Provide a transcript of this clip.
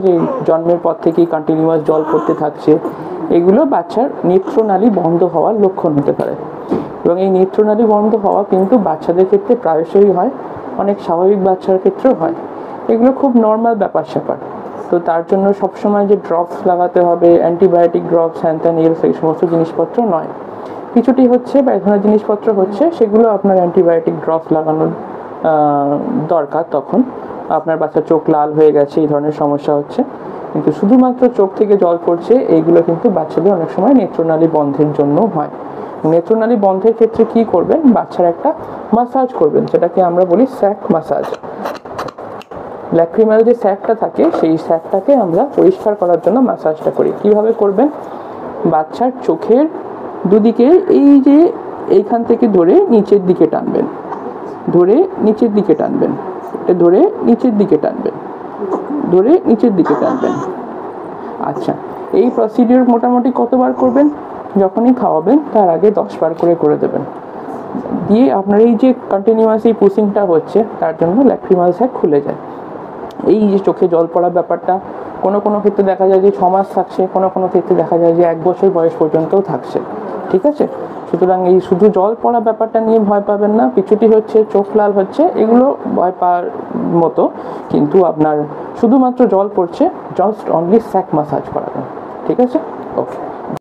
যে জন্মের পর থেকেই কন্টিনিউয়াস জল পড়তে থাকছে, এগুলো বাচ্চার নেত্রনালী বন্ধ হওয়ার লক্ষণ হতে পারে। এবং এই নেত্রনালী বন্ধ হওয়া কিন্তু বাচ্চাদের ক্ষেত্রে প্রায়শই হয়, অনেক স্বাভাবিক বাচ্চার ক্ষেত্রেও হয়। এগুলো খুব নর্মাল ব্যাপার স্যাপার। তো তার জন্য সবসময় যে ড্রপস লাগাতে হবে, অ্যান্টিবায়োটিক ড্রপস, হ্যান ত্যান এই সমস্ত জিনিসপত্র নয়। কিছুটি হচ্ছে বা এই ধরনের জিনিসপত্র হচ্ছে, সেগুলো আপনার অ্যান্টিবায়োটিক ড্রপস লাগানোর দরকার। তখন আপনার বাচ্চার চোখ লাল হয়ে গেছে, এই ধরনের সমস্যা হচ্ছে, কিন্তু শুধুমাত্র চোখ থেকে জল পড়ছে এইগুলো কিন্তু বাচ্চাদের অনেক সময় নেত্রনালী বন্ধের জন্য হয়। নেত্রনালী বন্ধের ক্ষেত্রে কি করবেন, বাচ্চার একটা মাসাজ করবেন, যেটাকে আমরা বলি স্যাক মাসাজ। ল্যাক্রিমাল যে স্যাকটা থাকে, সেই স্যাকটাকে আমরা পরিষ্কার করার জন্য মাসাজটা করি। কিভাবে করবেন, বাচ্চার চোখের দুদিকে এই যে এইখান থেকে ধরে নিচের দিকে টানবেন, ধরে নিচের দিকে টানবেন, এটা ধরে নিচের দিকে টানবেন, ধরে নিচের দিকে টানবেন। আচ্ছা, এই প্রসিডিওর মোটামুটি কতবার করবেন, যখনই খাওয়াবেন তার আগে 10 বার করে দেবেন। দিয়ে আপনার এই যে কন্টিনিউয়াস এই পুশিংটা হচ্ছে, তার জন্য ল্যাক্রিমাল স্যাক খুলে যায়। এই যে চোখে জল পড়ার ব্যাপারটা কোনো কোনো ক্ষেত্রে দেখা যায় যে 6 মাস থাকছে, কোনো কোনো ক্ষেত্রে দেখা যায় যে 1 বছর বয়স পর্যন্তও থাকছে। ঠিক আছে, সুতরাং এই শুধু জল পড়া ব্যাপারটা নিয়ে ভয় পাবেন না। পিছুটি হচ্ছে, চোখ লাল হচ্ছে, এগুলো ভয় পাওয়ার মতো, কিন্তু আপনার শুধুমাত্র জল পড়ছে, জাস্ট অনলি স্যাক মাসাজ করাবেন। ঠিক আছে, ওকে।